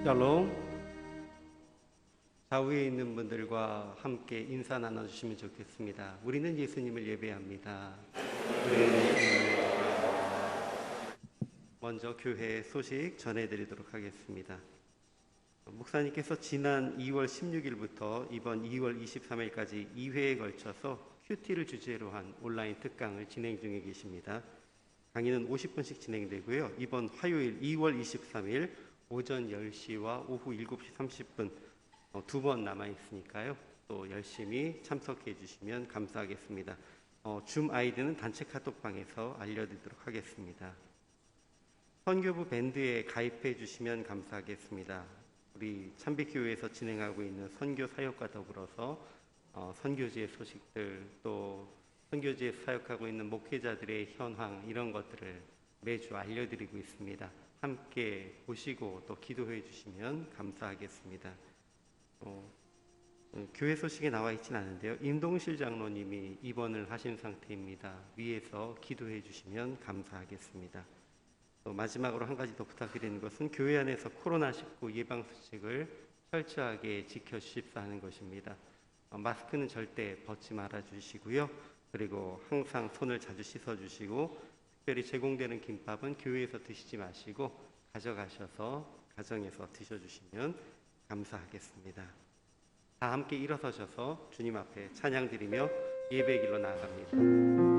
샬롬. 좌우에 있는 분들과 함께 인사 나눠주시면 좋겠습니다. 우리는 예수님을 예배합니다. 먼저 교회 소식 전해드리도록 하겠습니다. 목사님께서 지난 2월 16일부터 이번 2월 23일까지 2회에 걸쳐서 큐티를 주제로 한 온라인 특강을 진행 중에 계십니다. 강의는 50분씩 진행되고요. 이번 화요일 2월 23일 오전 10시와 오후 7시 30분 두 번 남아있으니까요. 또 열심히 참석해 주시면 감사하겠습니다. 줌 아이디는 단체 카톡방에서 알려드리도록 하겠습니다. 선교부 밴드에 가입해 주시면 감사하겠습니다. 우리 참빛교회에서 진행하고 있는 선교 사역과 더불어서 선교지의 소식들, 또 선교지에 사역하고 있는 목회자들의 현황, 이런 것들을 매주 알려드리고 있습니다. 함께 보시고 또 기도해 주시면 감사하겠습니다. 교회 소식에 나와 있진 않은데요. 임동실 장로님이 입원을 하신 상태입니다. 위에서 기도해 주시면 감사하겠습니다. 또 마지막으로 한 가지 더 부탁드리는 것은 교회 안에서 코로나19 예방수칙을 철저하게 지켜주십사 하는 것입니다. 마스크는 절대 벗지 말아 주시고요. 그리고 항상 손을 자주 씻어 주시고, 특별히 제공되는 김밥은 교회에서 드시지 마시고 가져가셔서 가정에서 드셔주시면 감사하겠습니다. 다 함께 일어서셔서 주님 앞에 찬양 드리며 예배의 길로 나아갑니다.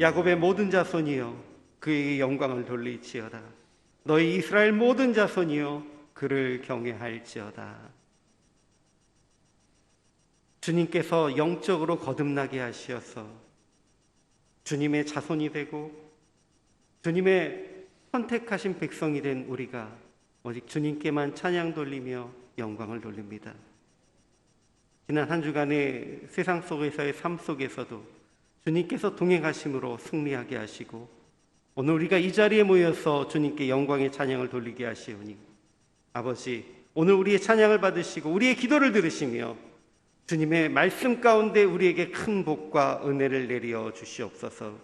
야곱의 모든 자손이여 그에게 영광을 돌리지어다. 너희 이스라엘 모든 자손이여 그를 경외할지어다. 주님께서 영적으로 거듭나게 하시어서 주님의 자손이 되고 주님의 선택하신 백성이 된 우리가 오직 주님께만 찬양 돌리며 영광을 돌립니다. 지난 한 주간의 세상 속에서의 삶 속에서도 주님께서 동행하심으로 승리하게 하시고, 오늘 우리가 이 자리에 모여서 주님께 영광의 찬양을 돌리게 하시오니 아버지, 오늘 우리의 찬양을 받으시고 우리의 기도를 들으시며 주님의 말씀 가운데 우리에게 큰 복과 은혜를 내려 주시옵소서.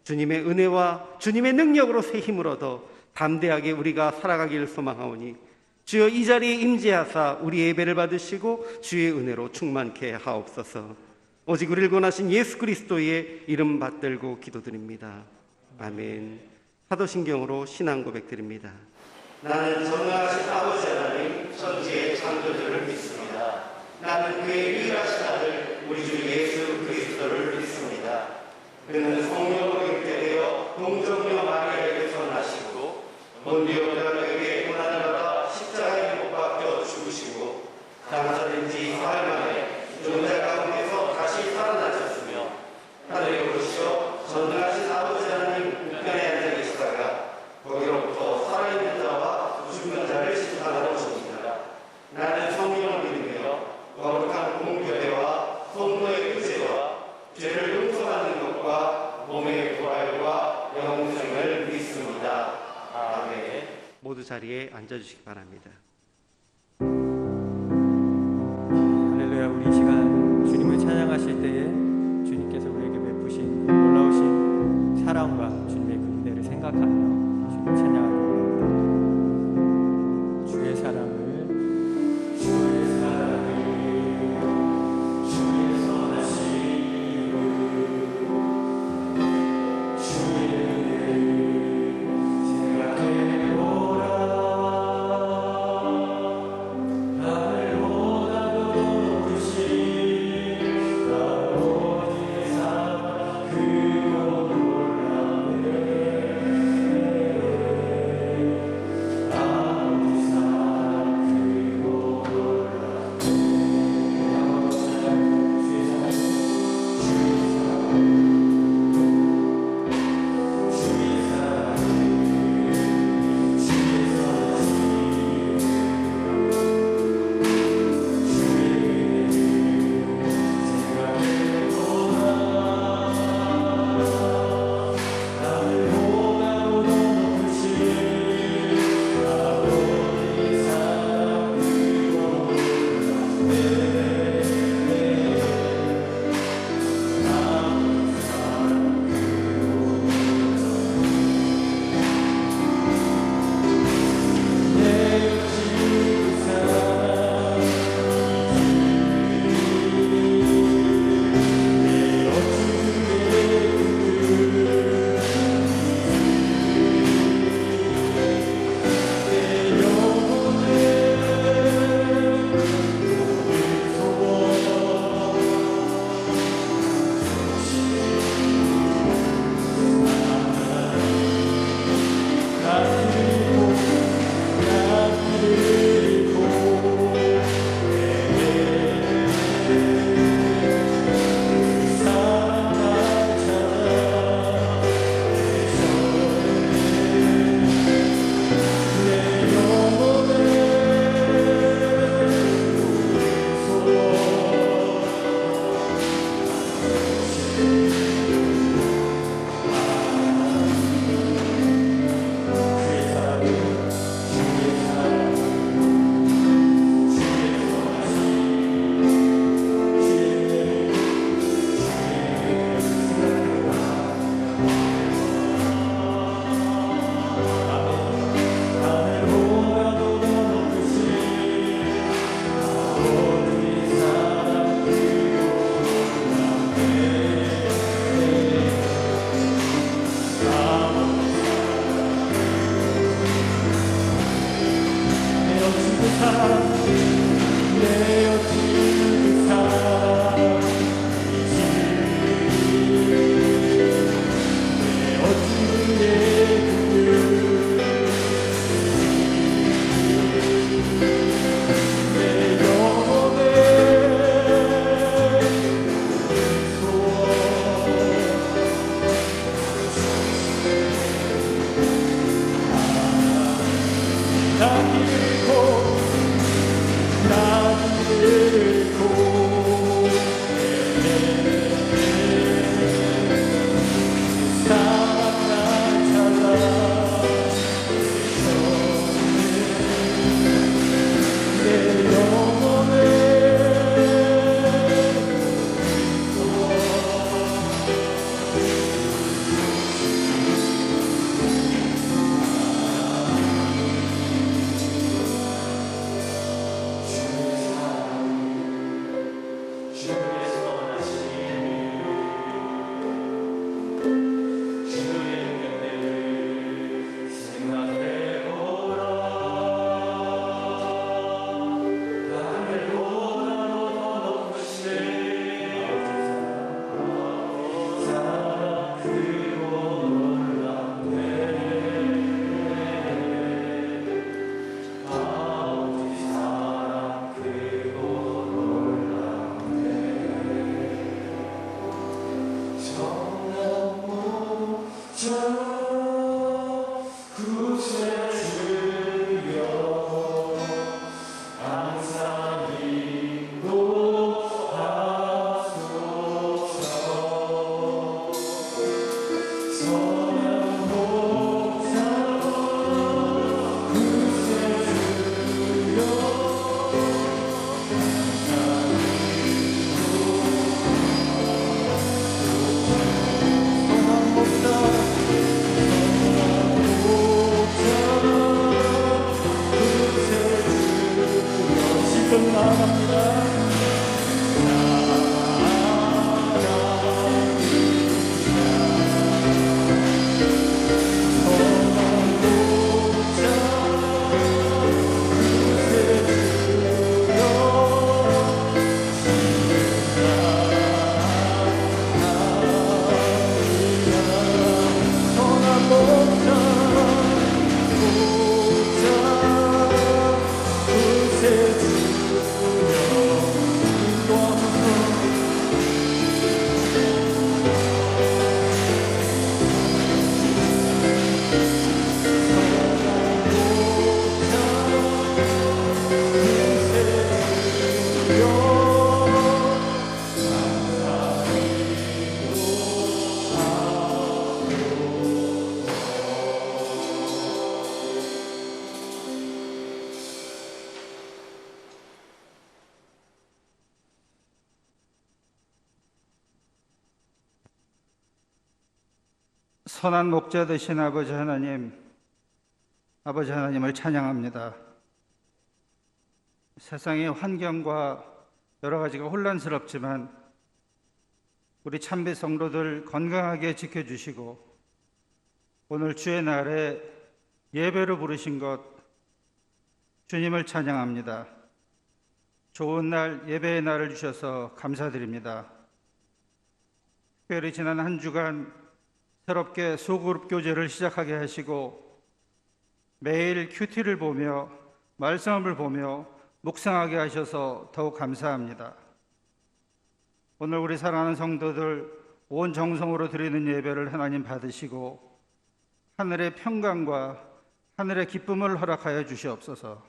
주님의 은혜와 주님의 능력으로 새 힘을 얻어 담대하게 우리가 살아가기를 소망하오니 주여 이 자리에 임재하사 우리의 예배를 받으시고 주의 은혜로 충만케 하옵소서. 오직 우리를 구원하신 예수 그리스도의 이름 받들고 기도드립니다. 아멘. 사도신경으로 신앙 고백드립니다. 나는 전능하신 아버지 하나님 천지의 창조주를 믿습니다. 나는 그의 유일하신 아들 우리 주 예수 그리스도 그는 성령으로 잉태되어 동정녀 마리아에게서 나시고 본디오 빌라도에게 고난을 받아 십자가에 못 박혀 죽으시고 장사된 지 사흘 만에 존재 가운데서 다시 살아나셨으며 하늘에 오르시어 전능하신 아버지 하나님 우편에 앉아 계시다가 거기로부터 살아있는 자와 죽은 자를 심판하러 오십니다. 나는 성령을 믿으며 거룩한 공교회와 성도의 교제와 죄를 용서하는 것과 몸의 부활과 영생을 믿습니다. 아멘. 모두 자리에 앉아주시기 바랍니다. 할렐루야. 우리 이 시간 주님을 찬양하실 때에 주님께서 우리에게 베푸신 놀라우신 사랑과 주님의 그 은혜를 생각하며 주님 찬양하기 원합니다. 주의 사랑을 주님 나아갑니다. 선한 목자 되신 아버지 하나님을 찬양합니다. 세상의 환경과 여러 가지가 혼란스럽지만 우리 참배 성도들 건강하게 지켜주시고 오늘 주의 날에 예배로 부르신 것 주님을 찬양합니다. 좋은 날 예배의 날을 주셔서 감사드립니다. 특별히 지난 한 주간 새롭게 소그룹 교제를 시작하게 하시고 매일 큐티를 보며 말씀을 보며 묵상하게 하셔서 더욱 감사합니다. 오늘 우리 사랑하는 성도들 온 정성으로 드리는 예배를 하나님 받으시고 하늘의 평강과 하늘의 기쁨을 허락하여 주시옵소서.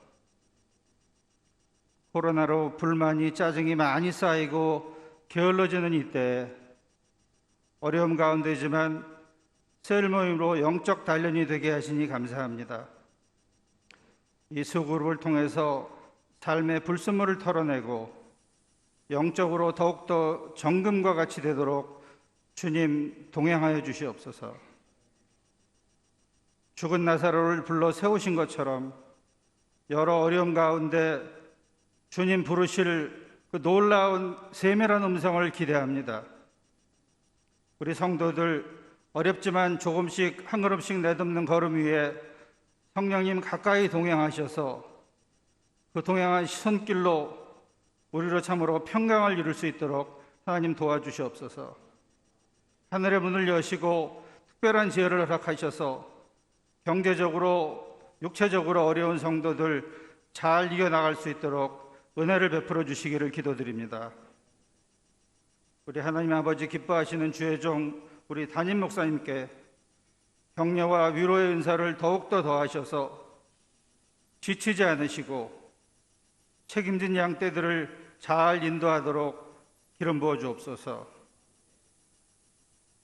코로나로 불만이 짜증이 많이 쌓이고 게을러지는 이때 어려움 가운데지만 셀 모임으로 영적 단련이 되게 하시니 감사합니다. 이 소그룹을 통해서 삶의 불순물을 털어내고 영적으로 더욱더 정금과 같이 되도록 주님 동행하여 주시옵소서. 죽은 나사로를 불러 세우신 것처럼 여러 어려움 가운데 주님 부르실 그 놀라운 세밀한 음성을 기대합니다. 우리 성도들 어렵지만 조금씩 한 걸음씩 내딛는 걸음 위에 성령님 가까이 동행하셔서 그 동행한 손길로 우리로 참으로 평강을 이룰 수 있도록 하나님 도와주시옵소서. 하늘의 문을 여시고 특별한 지혜를 허락하셔서 경제적으로 육체적으로 어려운 성도들 잘 이겨나갈 수 있도록 은혜를 베풀어 주시기를 기도드립니다. 우리 하나님 아버지 기뻐하시는 주의 종 우리 담임 목사님께 격려와 위로의 은사를 더욱더 더하셔서 지치지 않으시고 책임진 양떼들을 잘 인도하도록 기름 부어 주옵소서.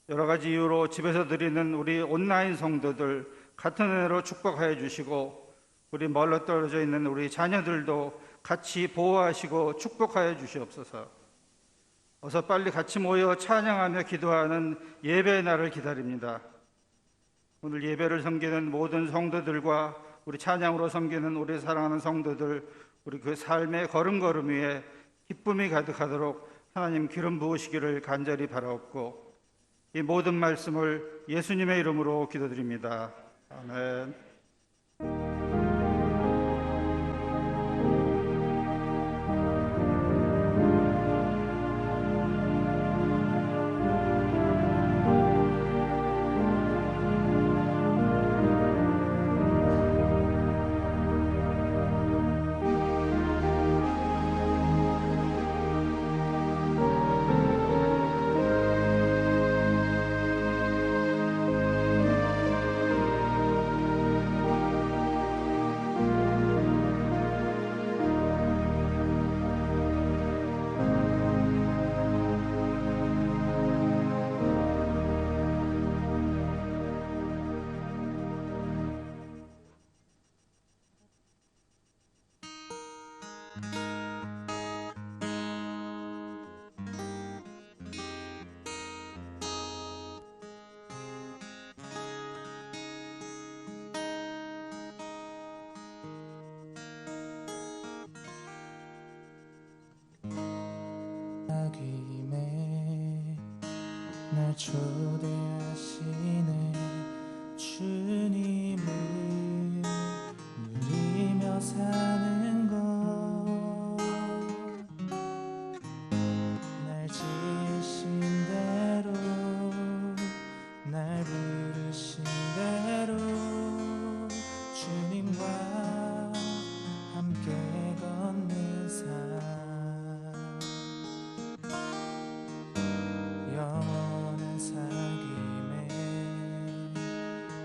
여러 가지 이유로 집에서 드리는 우리 온라인 성도들 같은 은혜로 축복하여 주시고 우리 멀리 떨어져 있는 우리 자녀들도 같이 보호하시고 축복하여 주시옵소서. 어서 빨리 같이 모여 찬양하며 기도하는 예배의 날을 기다립니다. 오늘 예배를 섬기는 모든 성도들과 우리 찬양으로 섬기는 우리 사랑하는 성도들 우리 그 삶의 걸음걸음 위에 기쁨이 가득하도록 하나님 기름 부으시기를 간절히 바라옵고 이 모든 말씀을 예수님의 이름으로 기도드립니다. 아멘. 초대하시네 주님을 누리며 사는 것 날 지으신 대로 날 부르신 대로 주님과 함께 걷는 삶 영원한 사귐에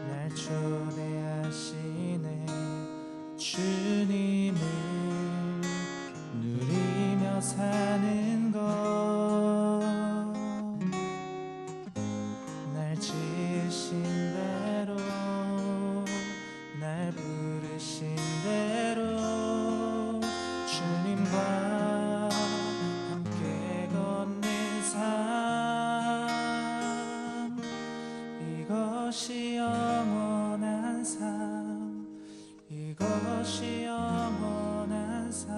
날 초대하시네 주님을 누리며 사는 것 날 지으신 대로 날 부르신 대로 주님과 함께 걷는 삶 이것이 영원한 삶 이것이 영원한 삶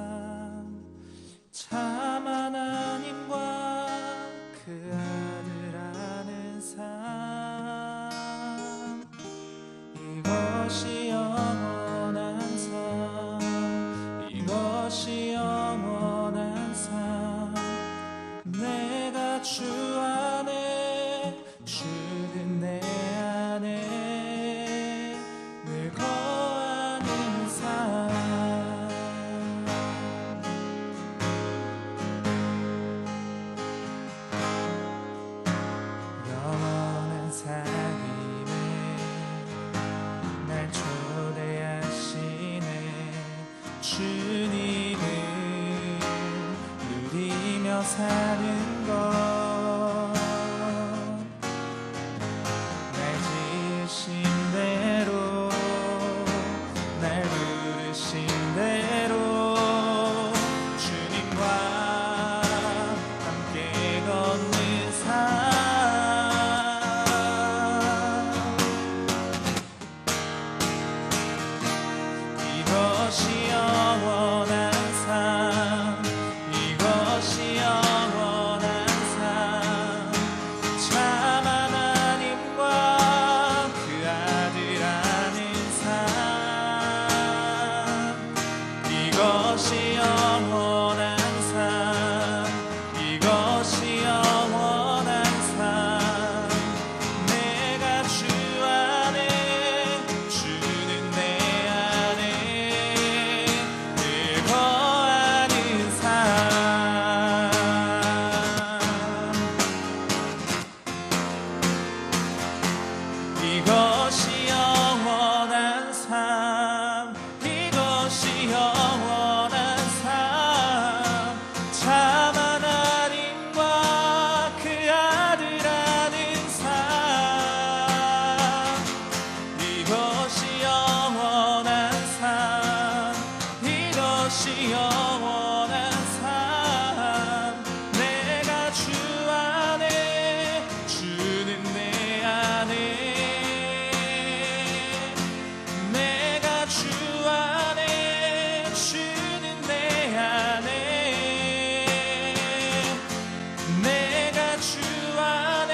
참 하나님과 그 아들 아는 삶 이것이 영원한 삶 이것이 영원한 삶 내가 주 안에 주는 내 안에 늘 거하는 삶 영원한 사귐에 날 초대하시네 주님을 누리며 사는 것 날 지으신 대로 날 부르신 대로 주님과 함께 걷는 삶 이것이 영원한 삶 이것이 영원한 삶 참 하나님과 그 아들 아는 삶 이것이 영원한 삶 이것이 영원한 삶 내가 주 안에 주는 내 안에 늘 거하는 삶 이것이 영원한 삶 이것이 영원한 삶 참 하나님과 그 아들 아는 삶 이것이 영원한 삶 이것이 영원한 삶 내가 주 안에 주는 내 안에 내가 주 안에 주는 내 안에 내가 주 안에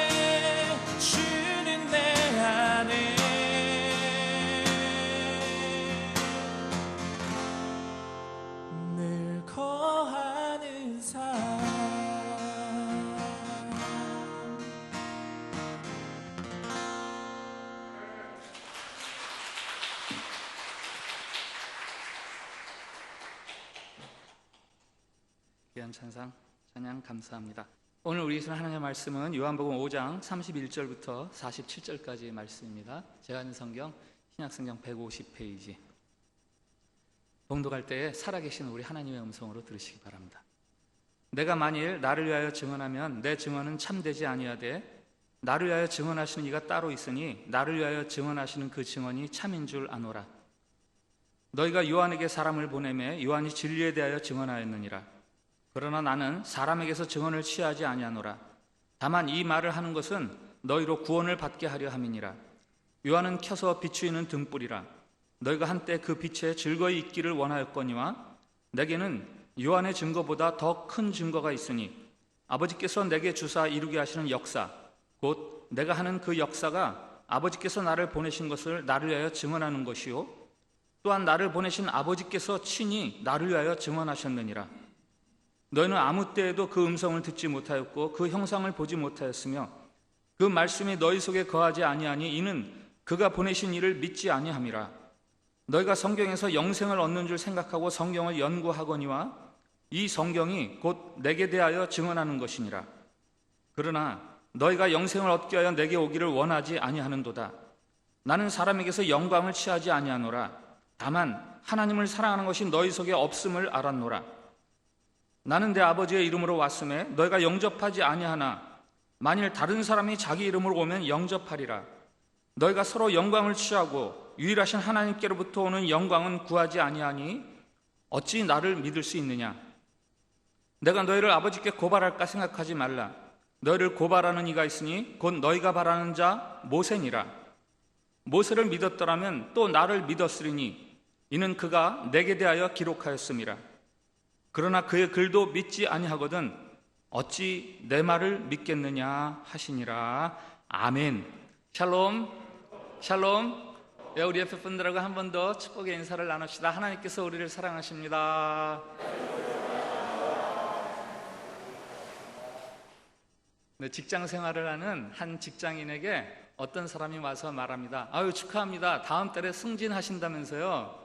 주는 내 안에 늘 거하는 삶 귀한 찬양 감사합니다. 오늘 우리 있는 하나님의 말씀은 요한복음 5장 31절부터 47절까지의 말씀입니다. 제가 있는 성경 신약성경 150페이지. 봉독할 때에 살아계신 우리 하나님의 음성으로 들으시기 바랍니다. 내가 만일 나를 위하여 증언하면 내 증언은 참되지 아니하되 나를 위하여 증언하시는 이가 따로 있으니 나를 위하여 증언하시는 그 증언이 참인 줄 아노라. 너희가 요한에게 사람을 보내매 요한이 진리에 대하여 증언하였느니라. 그러나 나는 사람에게서 증언을 취하지 아니하노라. 다만 이 말을 하는 것은 너희로 구원을 받게 하려 함이니라. 요한은 켜서 비추이는 등불이라. 너희가 한때 그 빛에 즐거이 있기를 원하였거니와 내게는 요한의 증거보다 더 큰 증거가 있으니 아버지께서 내게 주사 이루게 하시는 역사 곧 내가 하는 그 역사가 아버지께서 나를 보내신 것을 나를 위하여 증언하는 것이요 또한 나를 보내신 아버지께서 친히 나를 위하여 증언하셨느니라. 너희는 아무 때에도 그 음성을 듣지 못하였고 그 형상을 보지 못하였으며 그 말씀이 너희 속에 거하지 아니하니 이는 그가 보내신 이를 믿지 아니함이라. 너희가 성경에서 영생을 얻는 줄 생각하고 성경을 연구하거니와 이 성경이 곧 내게 대하여 증언하는 것이니라. 그러나 너희가 영생을 얻기 위하여 내게 오기를 원하지 아니하는도다. 나는 사람에게서 영광을 취하지 아니하노라. 다만 하나님을 사랑하는 것이 너희 속에 없음을 알았노라. 나는 내 아버지의 이름으로 왔음에 너희가 영접하지 아니하나 만일 다른 사람이 자기 이름으로 오면 영접하리라. 너희가 서로 영광을 취하고 유일하신 하나님께로부터 오는 영광은 구하지 아니하니 어찌 나를 믿을 수 있느냐. 내가 너희를 아버지께 고발할까 생각하지 말라. 너희를 고발하는 이가 있으니 곧 너희가 바라는 자 모세니라. 모세를 믿었더라면 또 나를 믿었으리니 이는 그가 내게 대하여 기록하였음이라. 그러나 그의 글도 믿지 아니하거든 어찌 내 말을 믿겠느냐 하시니라. 아멘. 샬롬. 샬롬. 우리 옆에 분들하고 한 번 더 축복의 인사를 나눕시다. 하나님께서 우리를 사랑하십니다. 직장 생활을 하는 한 직장인에게 어떤 사람이 와서 말합니다. 아유, 축하합니다. 다음 달에 승진하신다면서요.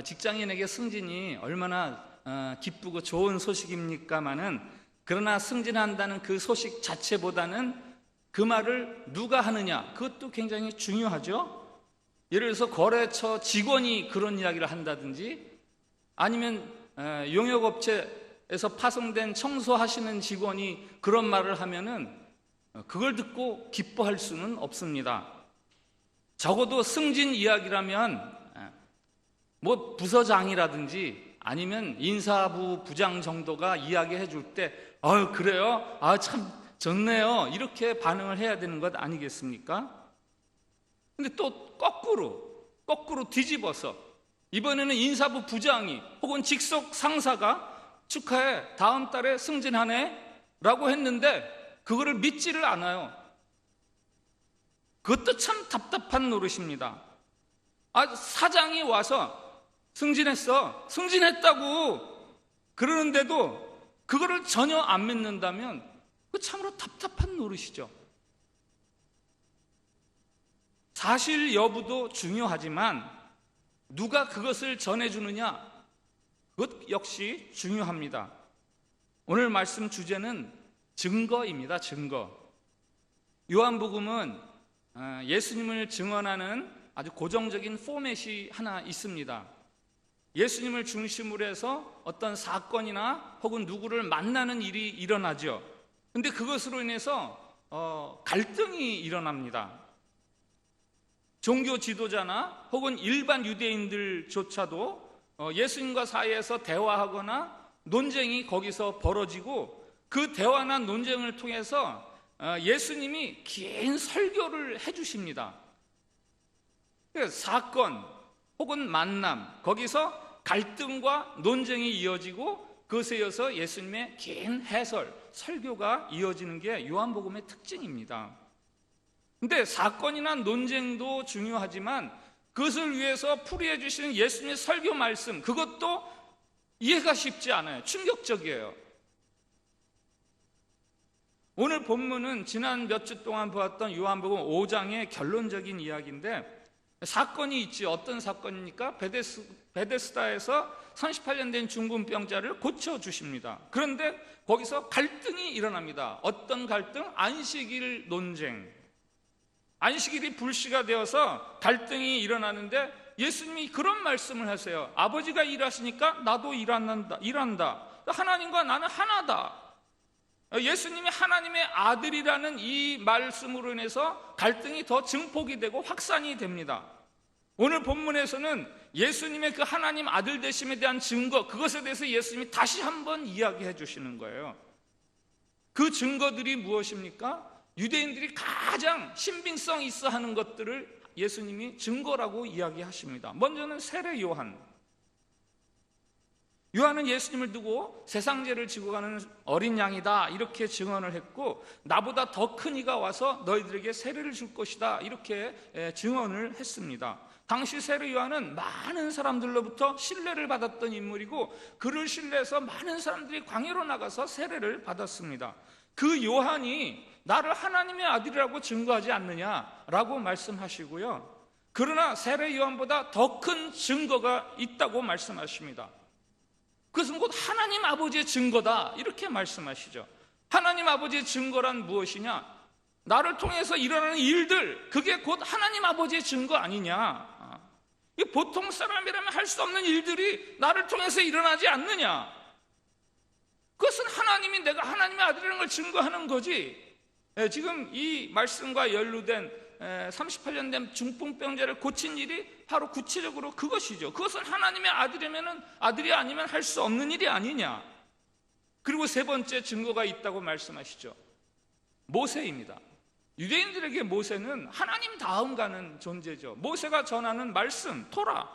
직장인에게 승진이 얼마나 기쁘고 좋은 소식입니까마는, 그러나 승진한다는 그 소식 자체보다는 그 말을 누가 하느냐, 그것도 굉장히 중요하죠. 예를 들어서 거래처 직원이 그런 이야기를 한다든지, 아니면 용역업체에서 파송된 청소하시는 직원이 그런 말을 하면은 그걸 듣고 기뻐할 수는 없습니다. 적어도 승진 이야기라면 뭐 부서장이라든지 아니면 인사부 부장 정도가 이야기해 줄 때 아유 그래요? 아 참 좋네요. 이렇게 반응을 해야 되는 것 아니겠습니까? 근데 또 거꾸로 뒤집어서 이번에는 인사부 부장이 혹은 직속 상사가 축하해, 다음 달에 승진하네 라고 했는데 그거를 믿지를 않아요. 그것도 참 답답한 노릇입니다. 사장이 와서 승진했다고 그러는데도 그거를 전혀 안 믿는다면 그 참으로 답답한 노릇이죠. 사실 여부도 중요하지만 누가 그것을 전해주느냐, 그것 역시 중요합니다. 오늘 말씀 주제는 증거입니다. 증거. 요한복음은 예수님을 증언하는 아주 고정적인 포맷이 하나 있습니다. 예수님을 중심으로 해서 어떤 사건이나 혹은 누구를 만나는 일이 일어나죠. 근데 그것으로 인해서 갈등이 일어납니다. 종교 지도자나 혹은 일반 유대인들조차도 예수님과 사이에서 대화하거나 논쟁이 거기서 벌어지고, 그 대화나 논쟁을 통해서 예수님이 긴 설교를 해주십니다. 사건 혹은 만남, 거기서 갈등과 논쟁이 이어지고 그것에 이어서 예수님의 긴 해설, 설교가 이어지는 게 요한복음의 특징입니다. 근데 사건이나 논쟁도 중요하지만 그것을 위해서 풀이해 주시는 예수님의 설교 말씀, 그것도 이해가 쉽지 않아요. 충격적이에요. 오늘 본문은 지난 몇 주 동안 보았던 요한복음 5장의 결론적인 이야기인데, 사건이 있지. 어떤 사건입니까? 베데스다에서 38년 된 중풍병자를 고쳐주십니다. 그런데 거기서 갈등이 일어납니다. 어떤 갈등? 안식일 논쟁. 안식일이 불씨가 되어서 갈등이 일어나는데 예수님이 그런 말씀을 하세요. 아버지가 일하시니까 나도 일한다. 하나님과 나는 하나다. 예수님이 하나님의 아들이라는 이 말씀으로 인해서 갈등이 더 증폭이 되고 확산이 됩니다. 오늘 본문에서는 예수님의 그 하나님 아들 되심에 대한 증거, 그것에 대해서 예수님이 다시 한번 이야기해 주시는 거예요. 그 증거들이 무엇입니까? 유대인들이 가장 신빙성 있어 하는 것들을 예수님이 증거라고 이야기하십니다. 먼저는 세례 요한. 요한은 예수님을 두고 세상 죄를 지고 가는 어린 양이다 이렇게 증언을 했고, 나보다 더 큰 이가 와서 너희들에게 세례를 줄 것이다 이렇게 증언을 했습니다. 당시 세례 요한은 많은 사람들로부터 신뢰를 받았던 인물이고, 그를 신뢰해서 많은 사람들이 광야로 나가서 세례를 받았습니다. 그 요한이 나를 하나님의 아들이라고 증거하지 않느냐라고 말씀하시고요, 그러나 세례 요한보다 더 큰 증거가 있다고 말씀하십니다. 그것은 곧 하나님 아버지의 증거다 이렇게 말씀하시죠. 하나님 아버지의 증거란 무엇이냐? 나를 통해서 일어나는 일들, 그게 곧 하나님 아버지의 증거 아니냐? 이 보통 사람이라면 할 수 없는 일들이 나를 통해서 일어나지 않느냐? 그것은 하나님이 내가 하나님의 아들이라는 걸 증거하는 거지. 지금 이 말씀과 연루된 38년 된 중풍병자를 고친 일이 바로 구체적으로 그것이죠. 그것은 하나님의 아들이 아니면 할 수 없는 일이 아니냐. 그리고 세 번째 증거가 있다고 말씀하시죠. 모세입니다. 유대인들에게 모세는 하나님 다음 가는 존재죠. 모세가 전하는 말씀, 토라.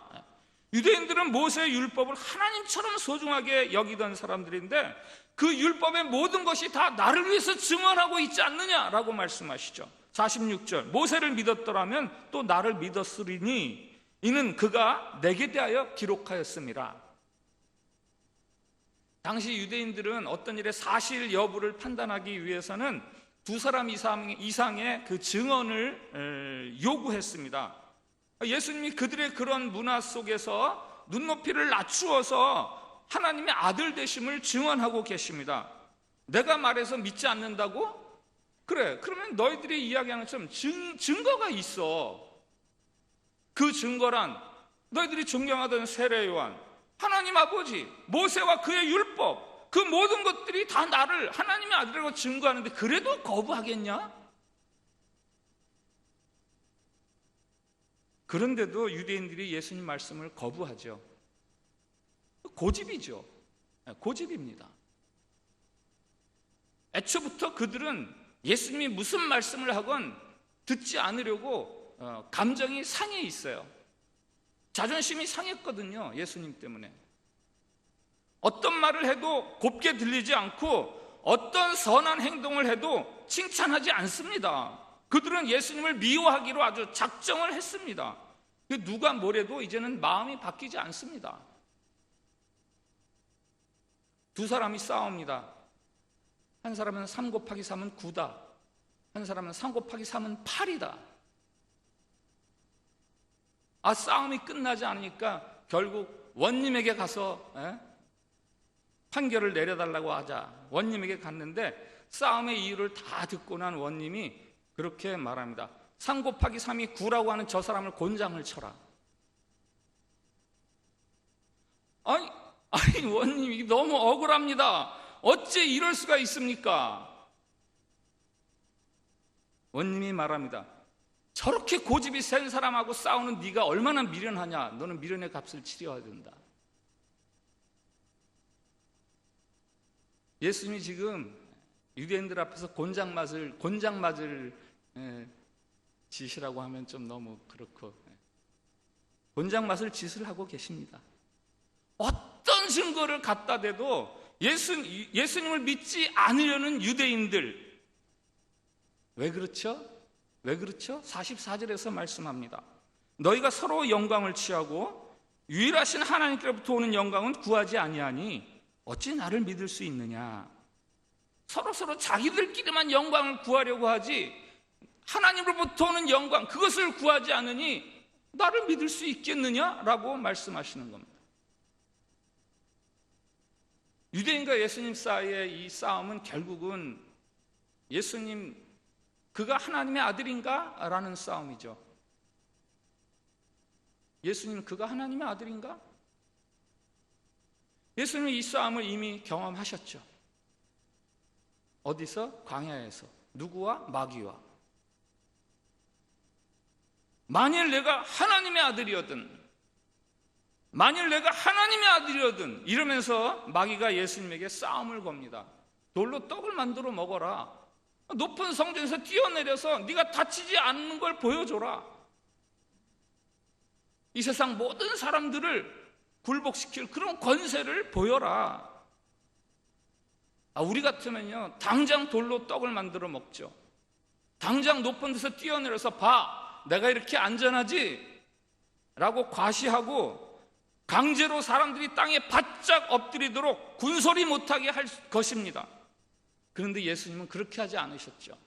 유대인들은 모세의 율법을 하나님처럼 소중하게 여기던 사람들인데, 그 율법의 모든 것이 다 나를 위해서 증언하고 있지 않느냐라고 말씀하시죠. 46절, 모세를 믿었더라면 또 나를 믿었으리니 이는 그가 내게 대하여 기록하였습니다. 당시 유대인들은 어떤 일의 사실 여부를 판단하기 위해서는 두 사람 이상의 그 증언을 요구했습니다. 예수님이 그들의 그런 문화 속에서 눈높이를 낮추어서 하나님의 아들 되심을 증언하고 계십니다. 내가 말해서 믿지 않는다고? 그래, 그러면 너희들이 이야기하는 것처럼 증거가 있어. 그 증거란 너희들이 존경하던 세례 요한, 하나님 아버지, 모세와 그의 율법, 그 모든 것들이 다 나를 하나님의 아들이라고 증거하는데 그래도 거부하겠냐? 그런데도 유대인들이 예수님 말씀을 거부하죠. 고집이죠. 고집입니다. 애초부터 그들은 예수님이 무슨 말씀을 하건 듣지 않으려고 감정이 상해 있어요. 자존심이 상했거든요. 예수님 때문에. 어떤 말을 해도 곱게 들리지 않고 어떤 선한 행동을 해도 칭찬하지 않습니다. 그들은 예수님을 미워하기로 아주 작정을 했습니다. 누가 뭐래도 이제는 마음이 바뀌지 않습니다. 두 사람이 싸웁니다. 한 사람은 3 곱하기 3은 9다. 한 사람은 3 곱하기 3은 8이다. 싸움이 끝나지 않으니까 결국 원님에게 가서 판결을 내려달라고 하자. 원님에게 갔는데 싸움의 이유를 다 듣고 난 원님이 그렇게 말합니다. 3 곱하기 3이 9라고 하는 저 사람을 곤장을 쳐라. 아니 원님이 너무 억울합니다. 어째 이럴 수가 있습니까? 원님이 말합니다. 저렇게 고집이 센 사람하고 싸우는 네가 얼마나 미련하냐. 너는 미련의 값을 치러야 된다. 예수님이 지금 유대인들 앞에서 곤장 맞을 짓이라고 하면 좀 너무 그렇고, 곤장 맞을 짓을 하고 계십니다. 어떤 증거를 갖다 대도 예수님을 믿지 않으려는 유대인들, 왜 그렇죠? 왜 그렇죠? 44절에서 말씀합니다. 너희가 서로 영광을 취하고 유일하신 하나님께로부터 오는 영광은 구하지 아니하니 어찌 나를 믿을 수 있느냐. 서로 자기들끼리만 영광을 구하려고 하지 하나님으로부터 오는 영광, 그것을 구하지 않으니 나를 믿을 수 있겠느냐라고 말씀하시는 겁니다. 유대인과 예수님 사이의 이 싸움은 결국은 예수님, 그가 하나님의 아들인가? 라는 싸움이죠. 예수님, 그가 하나님의 아들인가? 예수님은 이 싸움을 이미 경험하셨죠. 어디서? 광야에서. 누구와? 마귀와. 만일 내가 하나님의 아들이었든, 이러면서 마귀가 예수님에게 싸움을 겁니다. 돌로 떡을 만들어 먹어라. 높은 성전에서 뛰어내려서 네가 다치지 않는 걸 보여줘라. 이 세상 모든 사람들을 굴복시킬 그런 권세를 보여라. 우리 같으면요, 당장 돌로 떡을 만들어 먹죠. 당장 높은 데서 뛰어내려서 봐, 내가 이렇게 안전하지? 라고 과시하고 강제로 사람들이 땅에 바짝 엎드리도록 군소리 못하게 할 것입니다. 그런데 예수님은 그렇게 하지 않으셨죠.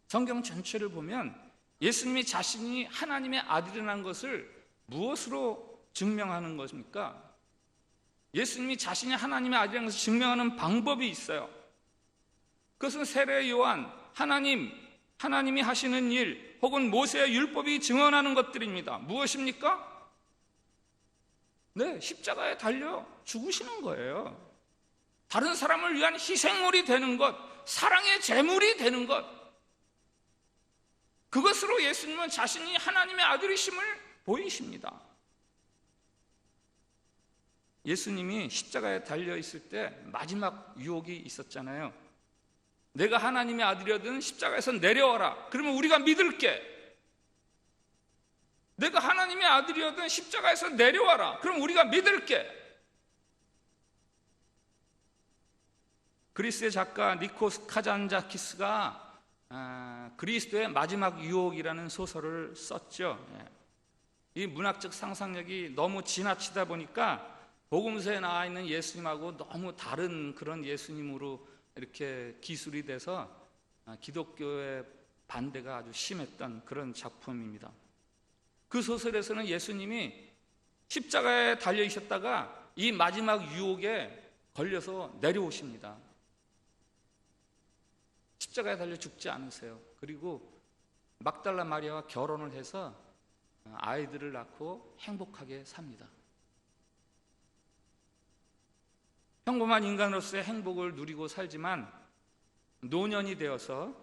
성경 전체를 보면 예수님이 자신이 하나님의 아들이라는 것을 무엇으로 증명하는 것입니까? 예수님이 자신이 하나님의 아들이라는 것을 증명하는 방법이 있어요. 그것은 세례 요한, 하나님이 하시는 일, 혹은 모세의 율법이 증언하는 것들입니다. 무엇입니까? 네, 십자가에 달려 죽으시는 거예요. 다른 사람을 위한 희생물이 되는 것, 사랑의 제물이 되는 것, 그것으로 예수님은 자신이 하나님의 아들이심을 보이십니다. 예수님이 십자가에 달려 있을 때 마지막 유혹이 있었잖아요. 내가 하나님의 아들이거든 십자가에서 내려와라. 그러면 우리가 믿을게. 내가 하나님의 아들이거든 십자가에서 내려와라. 그럼 우리가 믿을게. 그리스의 작가 니코스 카잔자키스가 그리스도의 마지막 유혹이라는 소설을 썼죠. 이 문학적 상상력이 너무 지나치다 보니까 복음서에 나와 있는 예수님하고 너무 다른 그런 예수님으로 이렇게 기술이 돼서 기독교의 반대가 아주 심했던 그런 작품입니다. 그 소설에서는 예수님이 십자가에 달려 있었다가 이 마지막 유혹에 걸려서 내려오십니다. 십자가에 달려 죽지 않으세요. 그리고 막달라 마리아와 결혼을 해서 아이들을 낳고 행복하게 삽니다. 평범한 인간으로서의 행복을 누리고 살지만 노년이 되어서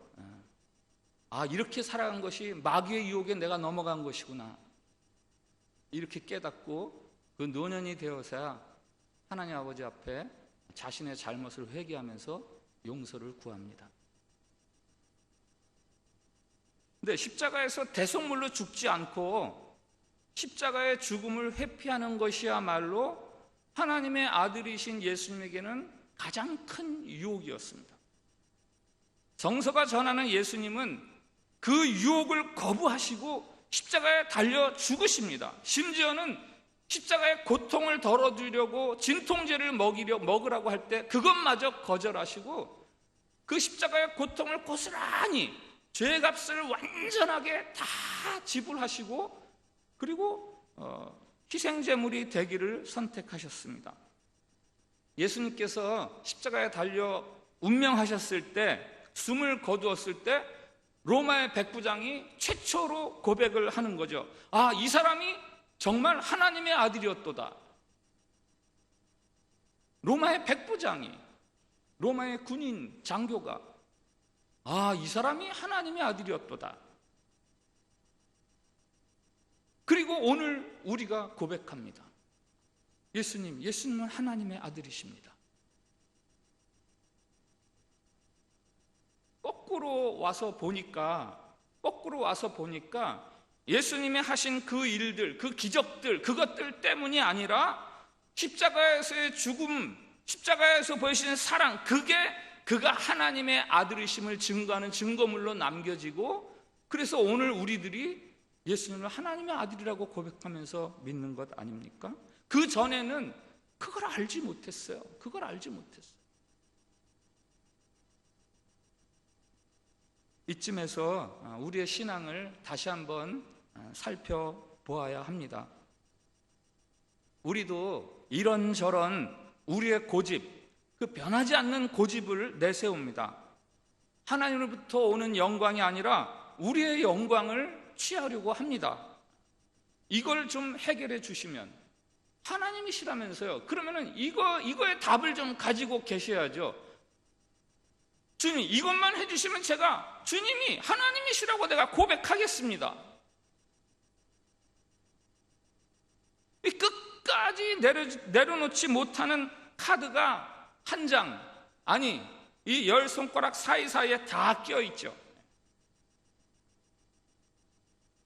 이렇게 살아간 것이 마귀의 유혹에 내가 넘어간 것이구나, 이렇게 깨닫고 그 노년이 되어서야 하나님 아버지 앞에 자신의 잘못을 회개하면서 용서를 구합니다. 근데 십자가에서 대속물로 죽지 않고 십자가의 죽음을 회피하는 것이야말로 하나님의 아들이신 예수님에게는 가장 큰 유혹이었습니다. 정서가 전하는 예수님은 그 유혹을 거부하시고 십자가에 달려 죽으십니다. 심지어는 십자가의 고통을 덜어주려고 진통제를 먹으라고 할 때 그것마저 거절하시고 그 십자가의 고통을 고스란히 죄값을 완전하게 다 지불하시고 그리고 희생제물이 되기를 선택하셨습니다. 예수님께서 십자가에 달려 운명하셨을 때, 숨을 거두었을 때 로마의 백부장이 최초로 고백을 하는 거죠. 이 사람이 정말 하나님의 아들이었도다. 로마의 백부장이, 로마의 군인 장교가 이 사람이 하나님의 아들이었도다. 그리고 오늘 우리가 고백합니다. 예수님은 하나님의 아들이십니다. 거꾸로 와서 보니까 예수님이 하신 그 일들, 그 기적들, 그것들 때문이 아니라 십자가에서의 죽음, 십자가에서 보이시는 사랑, 그가 하나님의 아들이심을 증거하는 증거물로 남겨지고, 그래서 오늘 우리들이 예수님을 하나님의 아들이라고 고백하면서 믿는 것 아닙니까? 그 전에는 그걸 알지 못했어요. 이쯤에서 우리의 신앙을 다시 한번 살펴보아야 합니다. 우리도 이런저런 우리의 고집, 그 변하지 않는 고집을 내세웁니다. 하나님으로부터 오는 영광이 아니라 우리의 영광을 취하려고 합니다. 이걸 좀 해결해 주시면, 하나님이시라면서요. 그러면은 이거의 답을 좀 가지고 계셔야죠. 주님, 이것만 해주시면 제가 주님이 하나님이시라고 내가 고백하겠습니다. 이 끝까지 내려놓지 못하는 카드가 한 장, 아니 이 10손가락 사이사이에 다 껴있죠.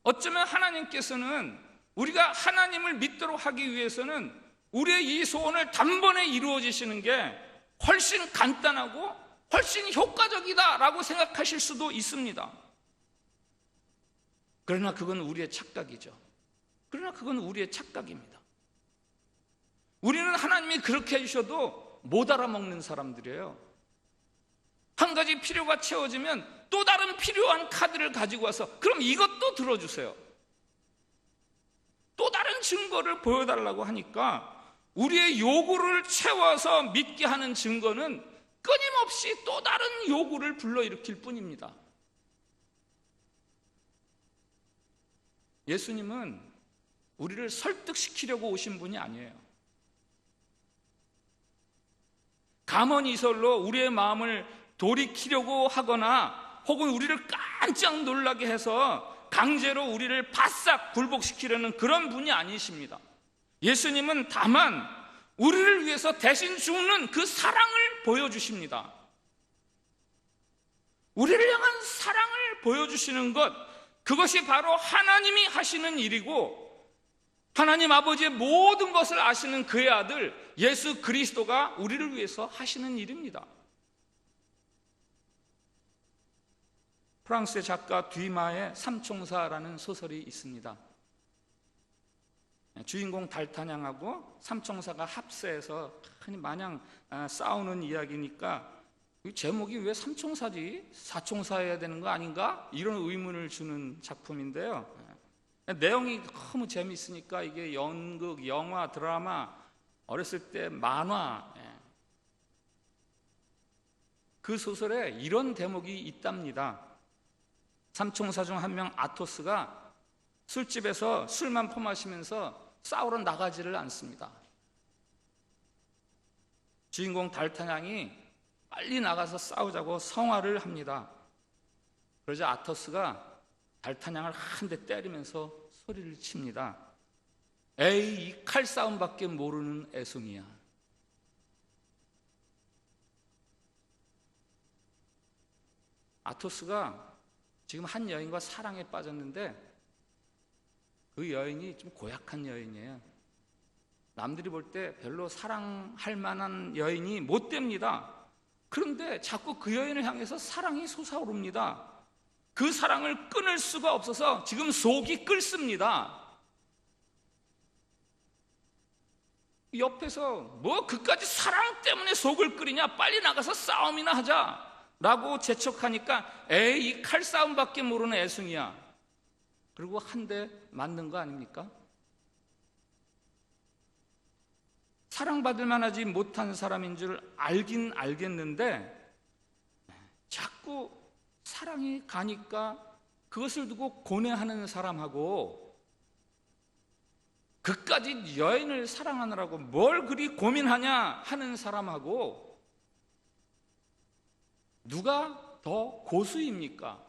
어쩌면 하나님께서는 우리가 하나님을 믿도록 하기 위해서는 우리의 이 소원을 단번에 이루어지시는 게 훨씬 간단하고 훨씬 효과적이다라고 생각하실 수도 있습니다. 그러나 그건 우리의 착각이죠. 그러나 그건 우리의 착각입니다. 우리는 하나님이 그렇게 해주셔도 못 알아먹는 사람들이에요. 한 가지 필요가 채워지면 또 다른 필요한 카드를 가지고 와서 그럼 이것도 들어주세요. 또 다른 증거를 보여달라고 하니까 우리의 요구를 채워서 믿게 하는 증거는 끊임없이 또 다른 요구를 불러일으킬 뿐입니다. 예수님은 우리를 설득시키려고 오신 분이 아니에요. 감언이설로 우리의 마음을 돌이키려고 하거나 혹은 우리를 깜짝 놀라게 해서 강제로 우리를 바싹 굴복시키려는 그런 분이 아니십니다. 예수님은 다만 우리를 위해서 대신 죽는 그 사랑을 보여주십니다. 우리를 향한 사랑을 보여주시는 것, 그것이 바로 하나님이 하시는 일이고 하나님 아버지의 모든 것을 아시는 그의 아들 예수 그리스도가 우리를 위해서 하시는 일입니다. 프랑스의 작가 뒤마의 삼총사라는 소설이 있습니다. 주인공 달타냥하고 삼총사가 합세해서 마냥 싸우는 이야기니까 제목이 왜 삼총사지? 사총사여야 되는 거 아닌가? 이런 의문을 주는 작품인데요. 내용이 너무 재미있으니까 이게 연극, 영화, 드라마, 어렸을 때 만화, 그 소설에 이런 대목이 있답니다. 삼총사 중 한 명 아토스가 술집에서 술만 퍼마시면서 싸우러 나가지를 않습니다. 주인공 달타냥이 빨리 나가서 싸우자고 성화를 합니다. 그러자 아토스가 달타냥을 한 대 때리면서 소리를 칩니다. 에이, 이 칼싸움밖에 모르는 애송이야. 아토스가 지금 한 여인과 사랑에 빠졌는데 그 여인이 좀 고약한 여인이에요. 남들이 볼 때 별로 사랑할 만한 여인이 못 됩니다. 그런데 자꾸 그 여인을 향해서 사랑이 솟아오릅니다. 그 사랑을 끊을 수가 없어서 지금 속이 끓습니다. 옆에서 뭐 그까지 사랑 때문에 속을 끓이냐, 빨리 나가서 싸움이나 하자 라고 재촉하니까 에이, 이 칼싸움밖에 모르는 애송이야. 그리고 한 대 맞는 거 아닙니까? 사랑받을 만하지 못한 사람인 줄 알긴 알겠는데 자꾸 사랑이 가니까 그것을 두고 고뇌하는 사람하고 그까지 여인을 사랑하느라고 뭘 그리 고민하냐 하는 사람하고 누가 더 고수입니까?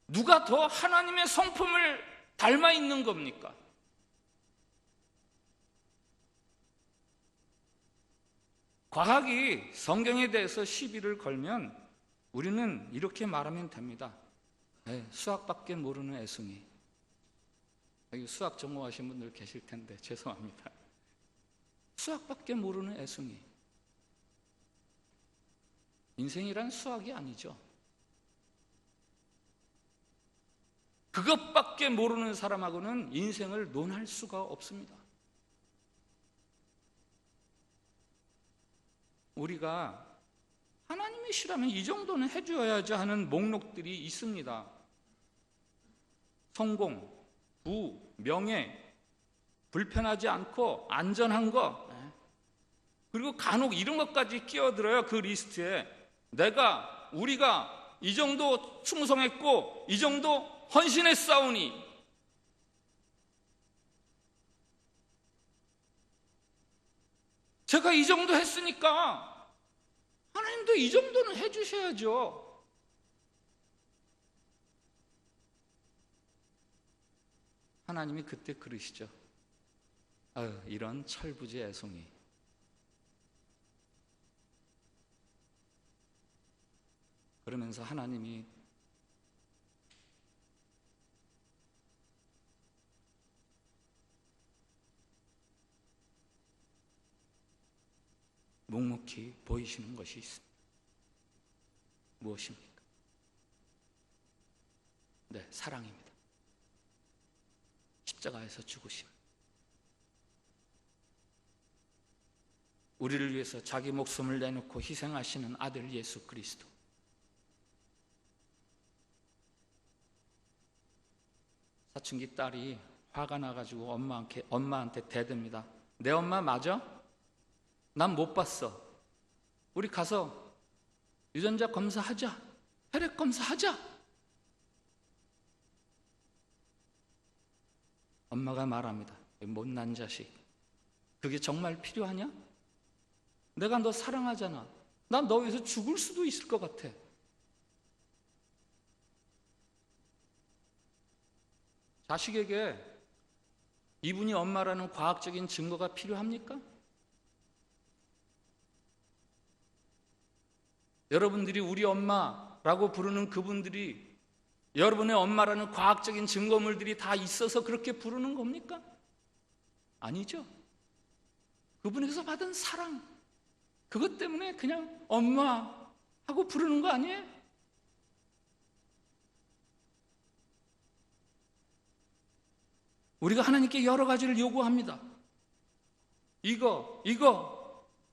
누가 더 하나님의 성품을 닮아 있는 겁니까? 과학이 성경에 대해서 시비를 걸면 우리는 이렇게 말하면 됩니다. 수학밖에 모르는 애송이. 여기 수학 전공하신 분들 계실 텐데 죄송합니다. 수학밖에 모르는 애송이. 인생이란 수학이 아니죠. 그것밖에 모르는 사람하고는 인생을 논할 수가 없습니다. 우리가 하나님이시라면 이 정도는 해줘야지 하는 목록들이 있습니다. 성공, 부, 명예, 불편하지 않고 안전한 것, 그리고 간혹 이런 것까지 끼어들어요. 그 리스트에 우리가 이 정도 충성했고 이 정도 헌신했사오니 제가 이 정도 했으니까 하나님도 이 정도는 해주셔야죠. 하나님이 그때 그러시죠. 아유, 이런 철부지 애송이. 그러면서 하나님이 묵묵히 보이시는 것이 있습니다. 무엇입니까? 네, 사랑입니다. 십자가에서 죽으심. 우리를 위해서 자기 목숨을 내놓고 희생하시는 아들 예수 그리스도. 사춘기 딸이 화가 나가지고 엄마한테 대듭니다. 내 엄마 맞아? 난 못 봤어. 우리 가서 유전자 검사하자. 혈액 검사하자. 엄마가 말합니다. 못난 자식. 그게 정말 필요하냐? 내가 너 사랑하잖아. 난 너 위해서 죽을 수도 있을 것 같아. 자식에게 이분이 엄마라는 과학적인 증거가 필요합니까? 여러분들이 우리 엄마라고 부르는 그분들이 여러분의 엄마라는 과학적인 증거물들이 다 있어서 그렇게 부르는 겁니까? 아니죠. 그분에게서 받은 사랑, 그것 때문에 그냥 엄마 하고 부르는 거 아니에요? 우리가 하나님께 여러 가지를 요구합니다.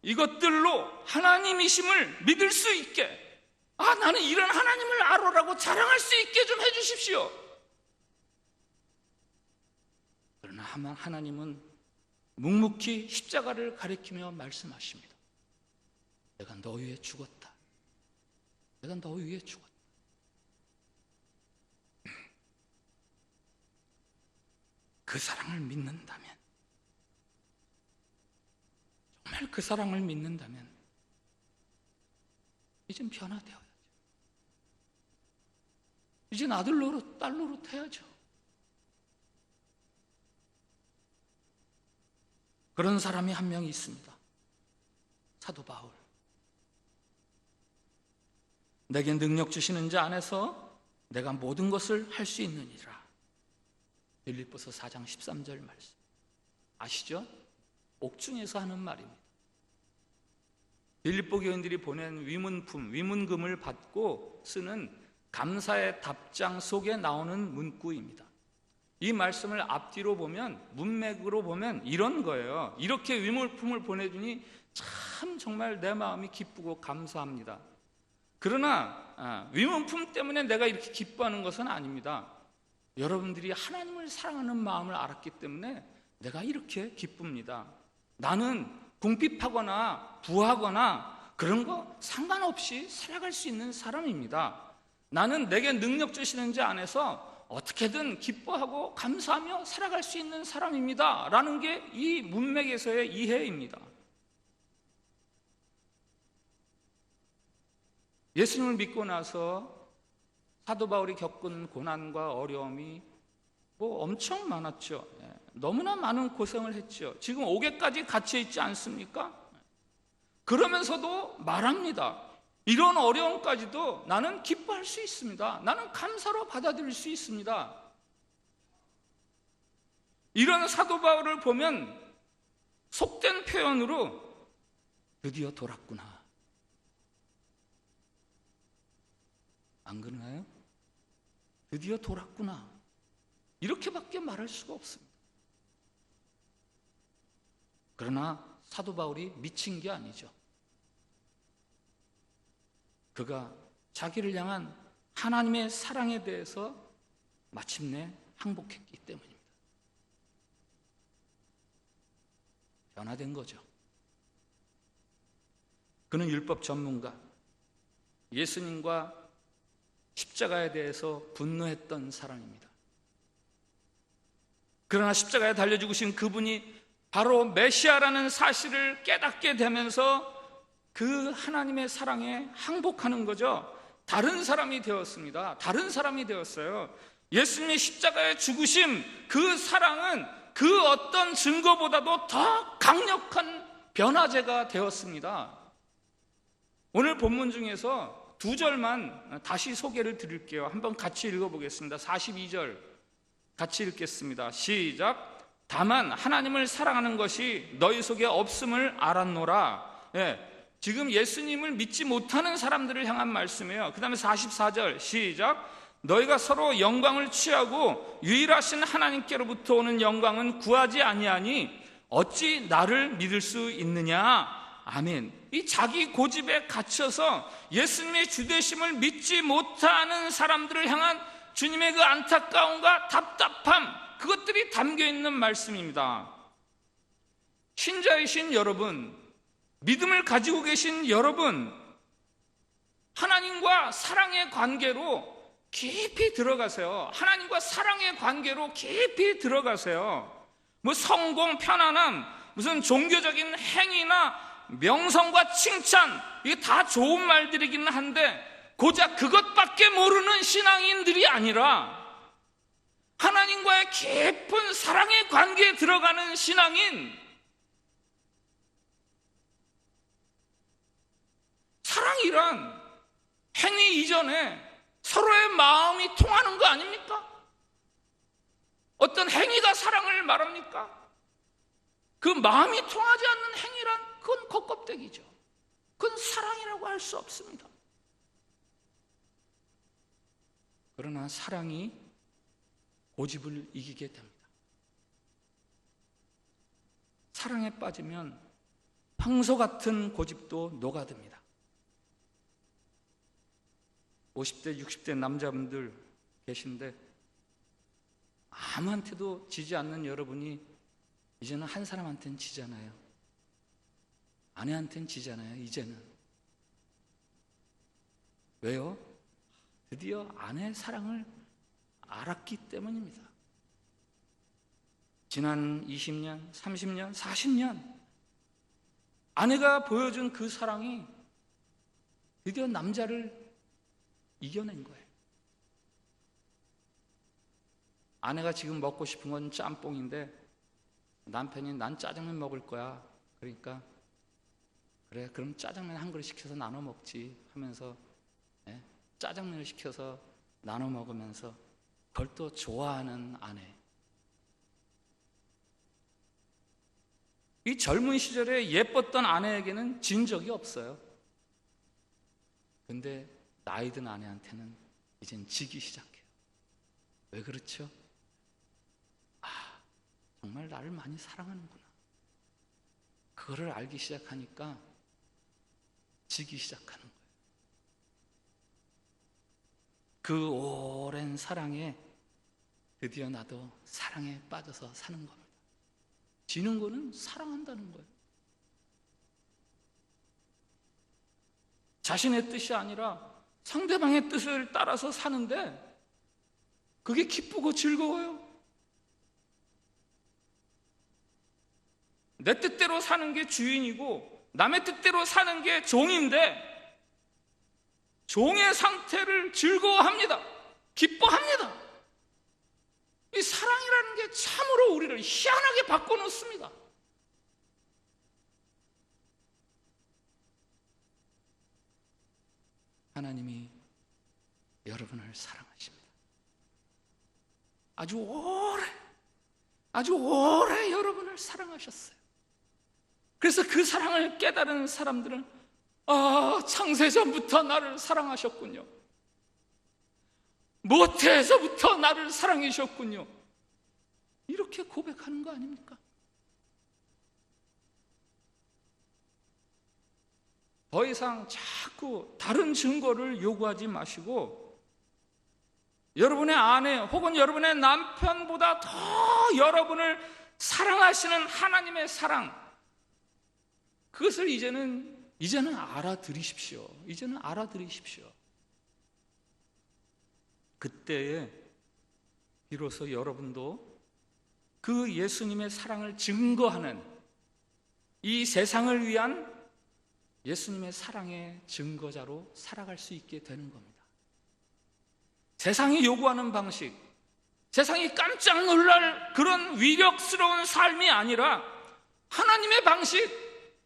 이것들로 하나님이심을 믿을 수 있게, 나는 이런 하나님을 알아라고 자랑할 수 있게 좀 해주십시오. 그러나 하나님은 묵묵히 십자가를 가리키며 말씀하십니다. 내가 너 위해 죽었다. 내가 너 위해 죽었다. 그 사랑을 믿는다면, 정말 그 사랑을 믿는다면 이젠 변화되어야죠. 이젠 아들 노릇, 딸 노릇 해야죠. 그런 사람이 한 명 있습니다. 사도 바울. 내게 능력 주시는 자 안에서 내가 모든 것을 할 수 있느니라. 빌립보서 4장 13절 말씀 아시죠? 옥중에서 하는 말입니다. 빌립보 교인들이 보낸 위문금을 받고 쓰는 감사의 답장 속에 나오는 문구입니다. 이 말씀을 앞뒤로 보면, 문맥으로 보면 이런 거예요. 이렇게 위문품을 보내주니 참 정말 내 마음이 기쁘고 감사합니다. 그러나 위문품 때문에 내가 이렇게 기뻐하는 것은 아닙니다. 여러분들이 하나님을 사랑하는 마음을 알았기 때문에 내가 이렇게 기쁩니다. 나는 궁핍하거나 부하거나 그런 거 상관없이 살아갈 수 있는 사람입니다. 나는 내게 능력 주시는 자 안에서 어떻게든 기뻐하고 감사하며 살아갈 수 있는 사람입니다. 라는 게 이 문맥에서의 이해입니다. 예수님을 믿고 나서 사도 바울이 겪은 고난과 어려움이 엄청 많았죠. 너무나 많은 고생을 했죠. 지금 옥에까지 갇혀 있지 않습니까? 그러면서도 말합니다. 이런 어려움까지도 나는 기뻐할 수 있습니다. 나는 감사로 받아들일 수 있습니다. 이런 사도 바울을 보면 속된 표현으로 드디어 돌았구나. 안 그러나요? 드디어 돌았구나. 이렇게밖에 말할 수가 없습니다. 그러나 사도 바울이 미친 게 아니죠. 그가 자기를 향한 하나님의 사랑에 대해서 마침내 항복했기 때문입니다. 변화된 거죠. 그는 율법 전문가, 예수님과 십자가에 대해서 분노했던 사람입니다. 그러나 십자가에 달려 죽으신 그분이 바로 메시아라는 사실을 깨닫게 되면서 그 하나님의 사랑에 항복하는 거죠. 다른 사람이 되었습니다. 다른 사람이 되었어요. 예수님의 십자가의 죽으심, 그 사랑은 그 어떤 증거보다도 더 강력한 변화제가 되었습니다. 오늘 본문 중에서 2절만 다시 소개를 드릴게요. 한번 같이 읽어보겠습니다. 42절 같이 읽겠습니다. 시작. 다만 하나님을 사랑하는 것이 너희 속에 없음을 알았노라. 지금 예수님을 믿지 못하는 사람들을 향한 말씀이에요. 그 다음에 44절 시작. 너희가 서로 영광을 취하고 유일하신 하나님께로부터 오는 영광은 구하지 아니하니 어찌 나를 믿을 수 있느냐. 아멘. 이 자기 고집에 갇혀서 예수님의 주되심을 믿지 못하는 사람들을 향한 주님의 그 안타까움과 답답함, 그것들이 담겨 있는 말씀입니다. 신자이신 여러분, 믿음을 가지고 계신 여러분, 하나님과 사랑의 관계로 깊이 들어가세요. 하나님과 사랑의 관계로 깊이 들어가세요. 뭐 성공, 편안함, 무슨 종교적인 행위나 명성과 칭찬, 이게 다 좋은 말들이긴 한데 고작 그것밖에 모르는 신앙인들이 아니라 하나님과의 깊은 사랑의 관계에 들어가는 신앙인, 사랑이란 행위 이전에 서로의 마음이 통하는 거 아닙니까? 어떤 행위가 사랑을 말합니까? 그 마음이 통하지 않는 행위란 그건 겉껍데기죠. 그건 사랑이라고 할 수 없습니다. 그러나 사랑이 고집을 이기게 됩니다. 사랑에 빠지면 황소 같은 고집도 녹아듭니다. 50대, 60대 남자분들 계신데 아무한테도 지지 않는 여러분이 이제는 한 사람한테는 지잖아요. 아내한테는 지잖아요. 이제는. 왜요? 드디어 아내의 사랑을 알았기 때문입니다. 지난 20년, 30년, 40년 아내가 보여준 그 사랑이 드디어 남자를 이겨낸 거예요. 아내가 지금 먹고 싶은 건 짬뽕인데 남편이 난 짜장면 먹을 거야. 그러니까 그래, 그럼 짜장면 한 그릇 시켜서 나눠 먹지 하면서 짜장면을 시켜서 나눠 먹으면서 그걸 또 좋아하는 아내. 이 젊은 시절에 예뻤던 아내에게는 진 적이 없어요. 근데 나이 든 아내한테는 이젠 지기 시작해요. 왜 그렇죠? 정말 나를 많이 사랑하는구나. 그거를 알기 시작하니까 지기 시작하는 거예요. 그 오랜 사랑에 드디어 나도 사랑에 빠져서 사는 겁니다. 지는 거는 사랑한다는 거예요. 자신의 뜻이 아니라 상대방의 뜻을 따라서 사는데 그게 기쁘고 즐거워요. 내 뜻대로 사는 게 주인이고 남의 뜻대로 사는 게 종인데 종의 상태를 즐거워합니다. 기뻐합니다. 이 사랑이라는 게 참으로 우리를 희한하게 바꿔놓습니다. 하나님이 여러분을 사랑하십니다. 아주 오래 여러분을 사랑하셨어요. 그래서 그 사랑을 깨달은 사람들은 창세전부터 나를 사랑하셨군요. 모태에서부터 나를 사랑하셨군요. 이렇게 고백하는 거 아닙니까? 더 이상 자꾸 다른 증거를 요구하지 마시고 여러분의 아내 혹은 여러분의 남편보다 더 여러분을 사랑하시는 하나님의 사랑, 그것을 이제는 알아들이십시오. 이제는 알아들이십시오. 그때에 비로소 여러분도 그 예수님의 사랑을 증거하는 이 세상을 위한 예수님의 사랑의 증거자로 살아갈 수 있게 되는 겁니다. 세상이 요구하는 방식, 세상이 깜짝 놀랄 그런 위력스러운 삶이 아니라 하나님의 방식,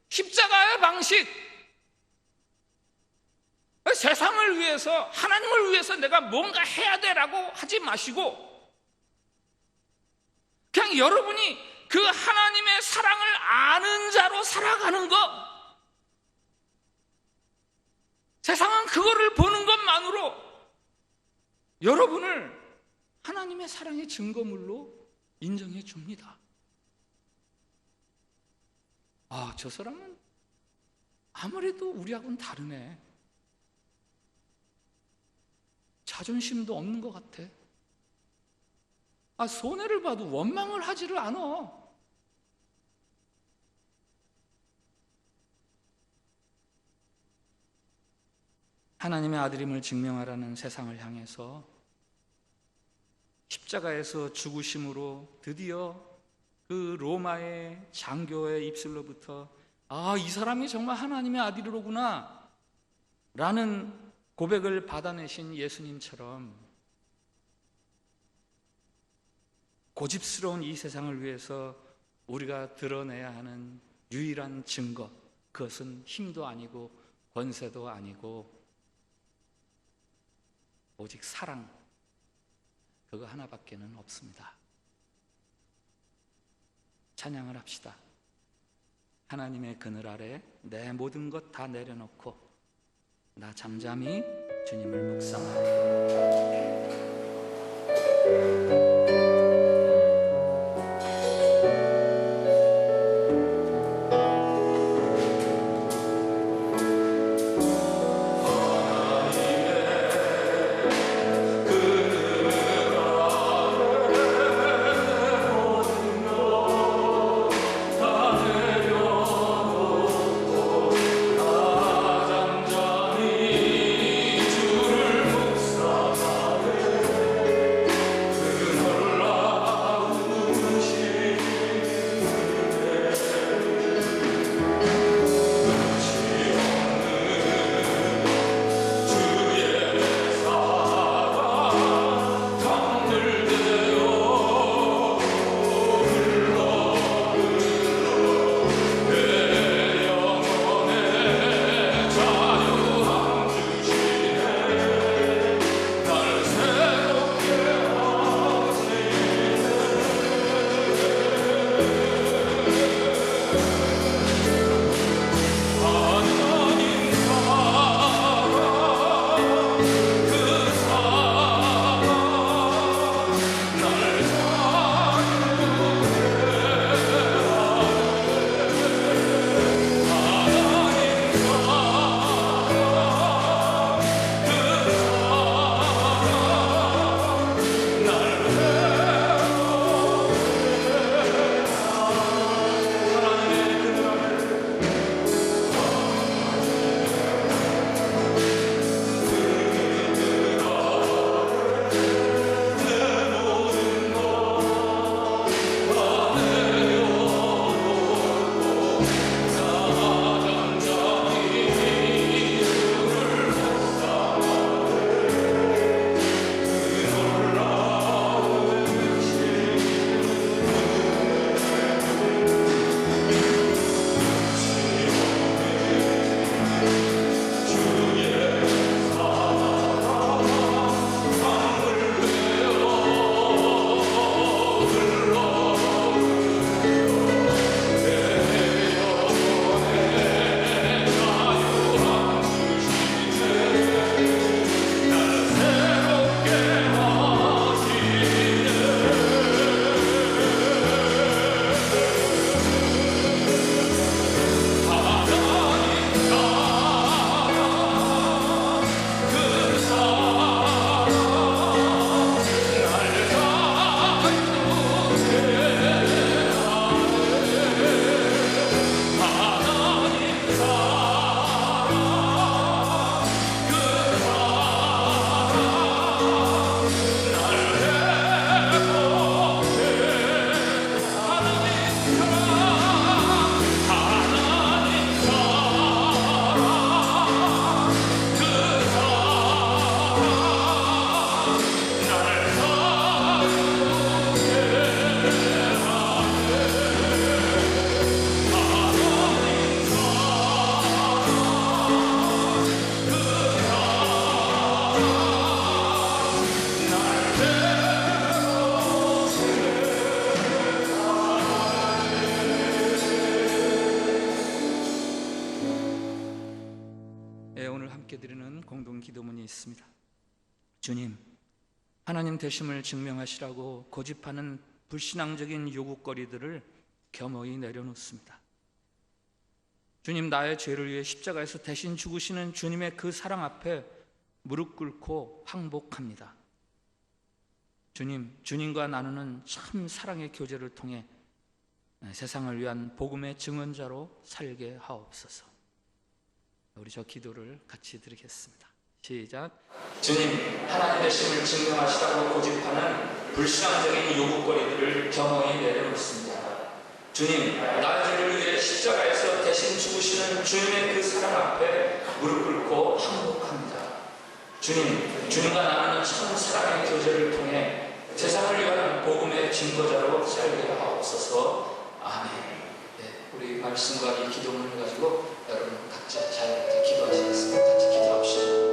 십자가의 방식, 세상을 위해서, 하나님을 위해서 내가 뭔가 해야 되라고 하지 마시고 그냥 여러분이 그 하나님의 사랑을 아는 자로 살아가는 것, 세상은 그거를 보는 것만으로 여러분을 하나님의 사랑의 증거물로 인정해 줍니다. 아, 저 사람은 아무래도 우리하고는 다르네. 자존심도 없는 것 같아. 아, 손해를 봐도 원망을 하지를 않아. 하나님의 아들임을 증명하라는 세상을 향해서 십자가에서 죽으심으로 드디어 그 로마의 장교의 입술로부터 아, 이 사람이 정말 하나님의 아들이로구나 라는 고백을 받아내신 예수님처럼 고집스러운 이 세상을 위해서 우리가 드러내야 하는 유일한 증거, 그것은 힘도 아니고 권세도 아니고 오직 사랑, 그거 하나밖에는 없습니다. 찬양을 합시다. 하나님의 그늘 아래 내 모든 것 다 내려놓고 나 잠잠히 주님을 묵상하리. 주를 묵상하네. 함께 드리는 공동 기도문이 있습니다. 주님, 하나님 되심을 증명하시라고 고집하는 불신앙적인 요구거리들을 겸허히 내려놓습니다. 주님, 나의 죄를 위해 십자가에서 대신 죽으시는 주님의 그 사랑 앞에 무릎 꿇고 항복합니다. 주님, 주님과 나누는 참 사랑의 교제를 통해 세상을 위한 복음의 증언자로 살게 하옵소서. 우리 저 기도를 같이 드리겠습니다. 시작. 주님, 하나님 되심을 증명하시라고 고집하는 불신앙적인 요구거리들을 겸허히 내려놓습니다. 주님, 나의 죄를 위해 십자가에서 대신 죽으시는 주님의 그 사랑 앞에 무릎 꿇고 항복합니다. 주님, 주님과 나누는 참 사랑의 교제를 통해 세상을 위한 복음의 증거자로 살게 하옵소서. 아멘. 네, 우리 말씀과 이 기도문을 가지고 여러분 각자 잘 기도하시겠습니다. 같이 기도합시다.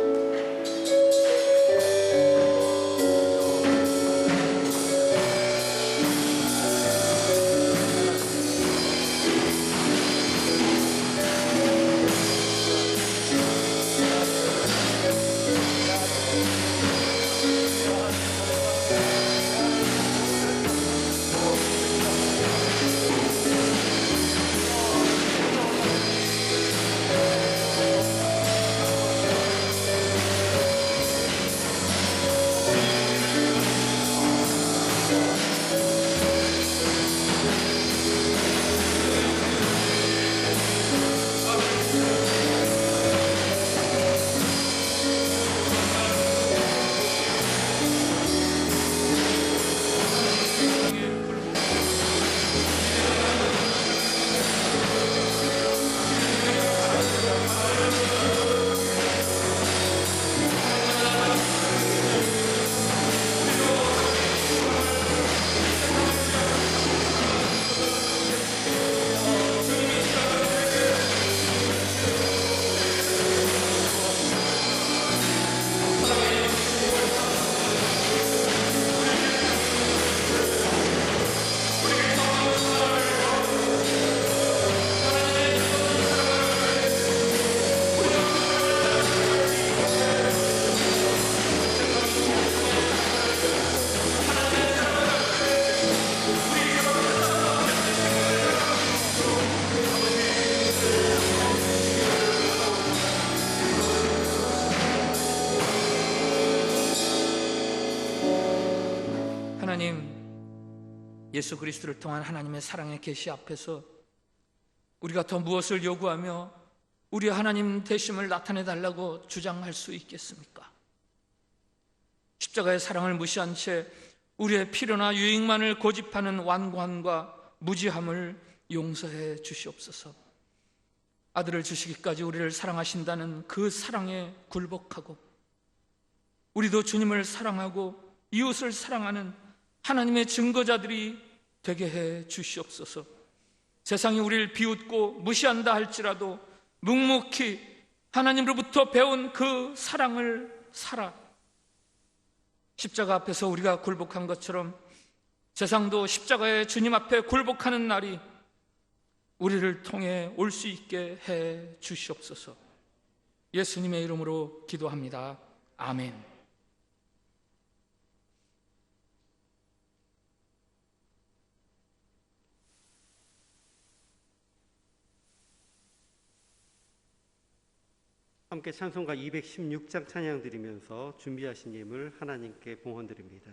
하나님, 예수 그리스도를 통한 하나님의 사랑의 계시 앞에서 우리가 더 무엇을 요구하며 우리 하나님 되심을 나타내달라고 주장할 수 있겠습니까? 십자가의 사랑을 무시한 채 우리의 필요나 유익만을 고집하는 완고함과 무지함을 용서해 주시옵소서. 아들을 주시기까지 우리를 사랑하신다는 그 사랑에 굴복하고 우리도 주님을 사랑하고 이웃을 사랑하는 하나님의 증거자들이 되게 해 주시옵소서. 세상이 우리를 비웃고 무시한다 할지라도 묵묵히 하나님으로부터 배운 그 사랑을 살아 십자가 앞에서 우리가 굴복한 것처럼 세상도 십자가의 주님 앞에 굴복하는 날이 우리를 통해 올 수 있게 해 주시옵소서. 예수님의 이름으로 기도합니다. 아멘. 함께 찬송가 216장 찬양 드리면서 준비하신 예물 하나님께 봉헌 드립니다.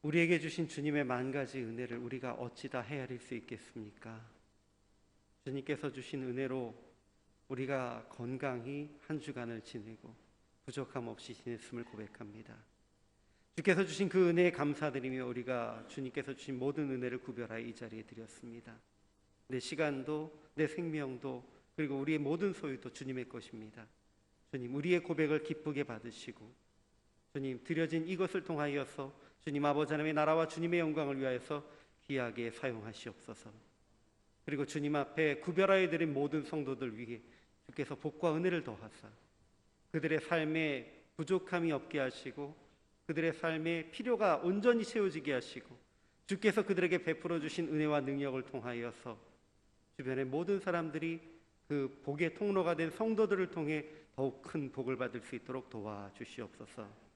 우리에게 주신 주님의 만 가지 은혜를 우리가 어찌 다 헤아릴 수 있겠습니까? 주님께서 주신 은혜로 우리가 건강히 한 주간을 지내고 부족함 없이 지냈음을 고백합니다. 주께서 주신 그 은혜에 감사드리며 우리가 주님께서 주신 모든 은혜를 구별하여 이 자리에 드렸습니다. 내 시간도 내 생명도 그리고 우리의 모든 소유도 주님의 것입니다. 주님, 우리의 고백을 기쁘게 받으시고 주님, 드려진 이것을 통하여서 주님 아버지 하나님의 나라와 주님의 영광을 위하여서 귀하게 사용하시옵소서. 그리고 주님 앞에 구별하여 드린 모든 성도들 위해 주께서 복과 은혜를 더하사 그들의 삶에 부족함이 없게 하시고 그들의 삶에 필요가 온전히 채워지게 하시고 주께서 그들에게 베풀어 주신 은혜와 능력을 통하여서 주변의 모든 사람들이 그 복의 통로가 된 성도들을 통해 더욱 큰 복을 받을 수 있도록 도와주시옵소서.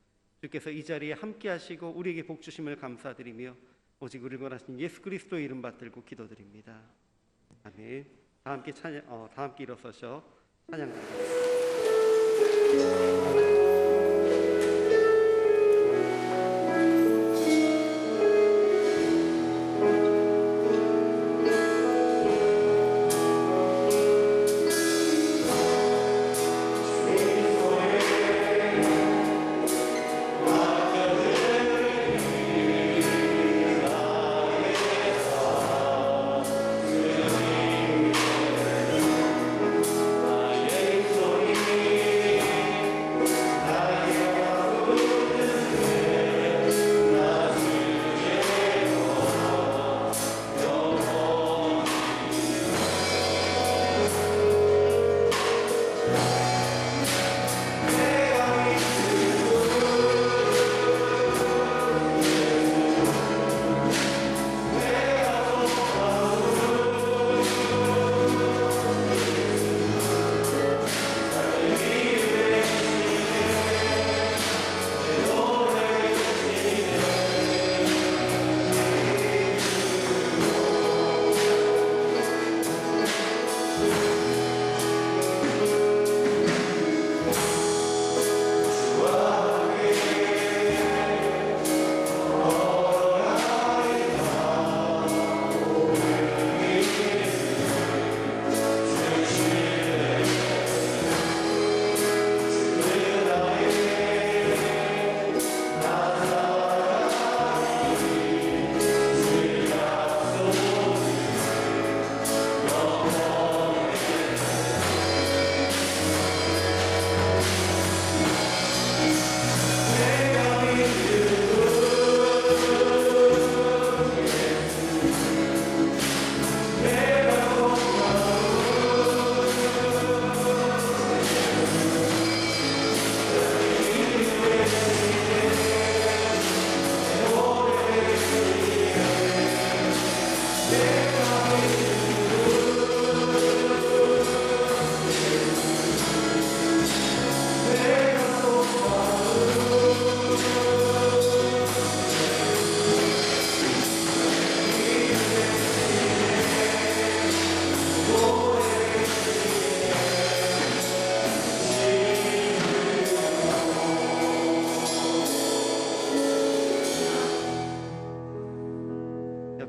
주께서 이 자리에 함께 하시고 우리에게 복 주심을 감사드리며 오직 우리를 원하신 예수 그리스도의 이름 받들고 기도드립니다. 아멘. 다 함께 일어서셔 찬양드립니다.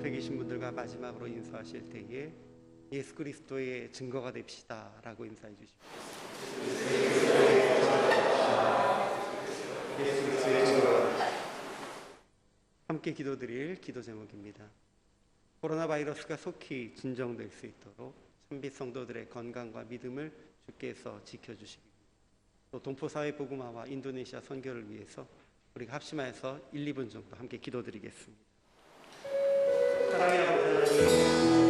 옆에 계신 분들과 마지막으로 인사하실 때에 예수 그리스도의 증거가 됩시다 라고 인사해 주십시오. 예수 그리스도의 증거. 함께 기도드릴 기도 제목입니다. 코로나 바이러스가 속히 진정될 수 있도록 참빛 성도들의 건강과 믿음을 주께서 지켜주시기, 또 동포사회 복음화와 인도네시아 선교를 위해서 우리가 합심하여서 1, 2분 정도 함께 기도드리겠습니다. 사랑의 아버지 하나님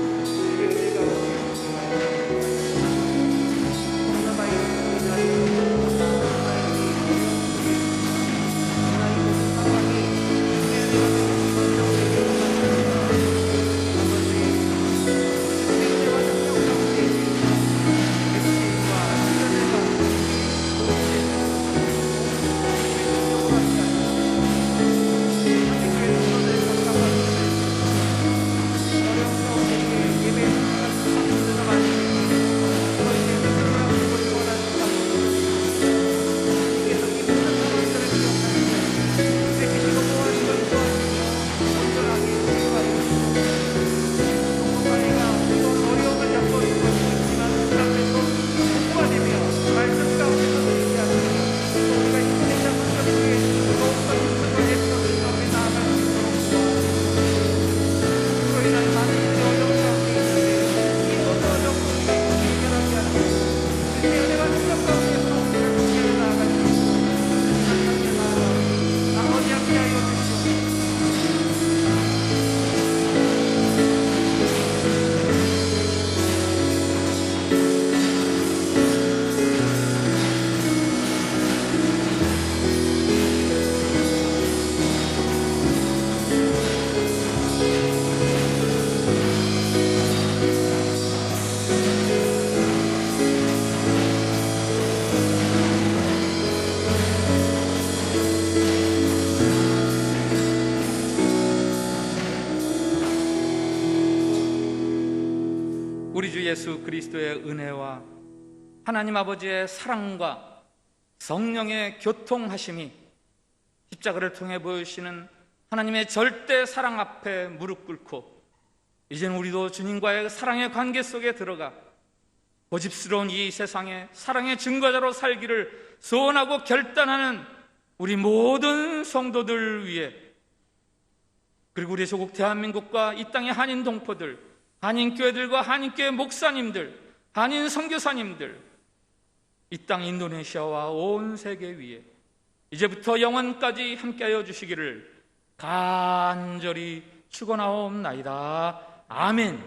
우리 주 예수 그리스도의 은혜와 하나님 아버지의 사랑과 성령의 교통하심이 십자가를 통해 보여주시는 하나님의 절대 사랑 앞에 무릎 꿇고 이제는 우리도 주님과의 사랑의 관계 속에 들어가 고집스러운 이 세상에 사랑의 증거자로 살기를 소원하고 결단하는 우리 모든 성도들 위해, 그리고 우리 조국 대한민국과 이 땅의 한인 동포들, 한인교회들과 한인교회 목사님들, 한인 선교사님들, 이 땅 인도네시아와 온 세계 위에 이제부터 영원까지 함께하여 주시기를 간절히 축원하옵나이다. 아멘.